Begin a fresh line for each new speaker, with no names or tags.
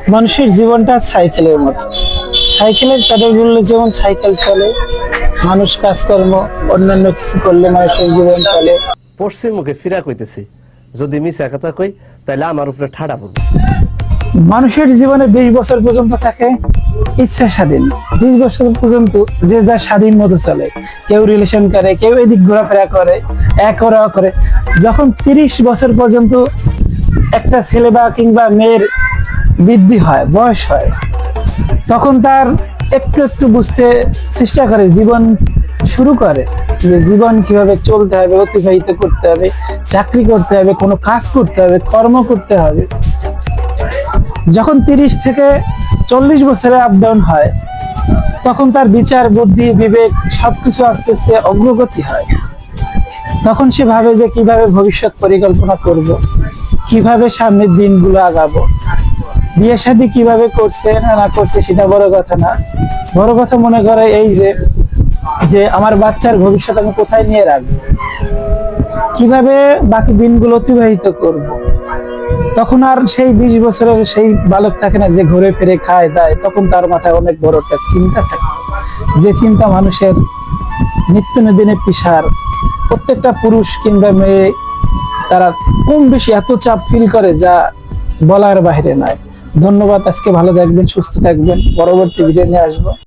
মানুষের জীবনটা সাইকেলের মতো। সাইকেলের প্যাডেল ঘুরলে যেমন সাইকেল চলে, মানুষ কাজকর্ম অন্যান্য কিছু করলে মানুষের জীবন চলে।
পশ্চিম মুখে ফিরা কইতেছি, যদি মিছা কথা কই তাহলে আমার উপরে ঠাড়া পড়বে।
মানুষের জীবনে 20 বছর পর্যন্ত থাকে ইচ্ছা স্বাধীন। 20 বছর পর্যন্ত যে যা স্বাধীন মতো চলে, কেউ রিলেশন করে, কেউ এদিক ঘোরাফেরা করে, এক ওরা করে। যখন 30 বছর পর্যন্ত একটা ছেলে বা কিংবা মেয়ের বৃদ্ধি হয়, বয়স হয়, তখন তার একটু একটু বুঝতে চেষ্টা করে, জীবন শুরু করে যে জীবন কিভাবে চলতে হবে, অতিবাহিত করতে হবে, চাকরি করতে হবে, কোনো কাজ করতে হবে, কর্ম করতে হবে। যখন 30 থেকে 40 বছরে আপ ডাউন হয়, তখন তার বিচার বুদ্ধি বিবেক সবকিছু আস্তে আস্তে অগ্রগতি হয়। তখন সে ভাবে যে কিভাবে ভবিষ্যৎ পরিকল্পনা করব, কিভাবে সামনের দিনগুলো আগাবো। বিয়ে শাদী কিভাবে করছে না করছে সেটা বড় কথা না, বড় কথা মনে করে এই যে আমার বাচ্চার ভবিষ্যৎ আমি কোথায় নিয়ে রাখবো, কিভাবে বাকি দিনগুলো অতিবাহিত করব। তখন আর সেই 20 বছরের সেই বালক থাকে না যে ঘুরে ফিরে খায় দায়, তখন তার মাথায় অনেক বড় একটা চিন্তা থাকে, যে চিন্তা মানুষের নিত্য দিনে পিসার। প্রত্যেকটা পুরুষ কিংবা মেয়ে তারা কম বেশি এত চাপ ফিল করে যা বলার বাইরে নয়। ধন্যবাদ, আজকে ভালো থাকবেন, সুস্থ থাকবেন, পরবর্তী ভিডিও নিয়ে আসবো।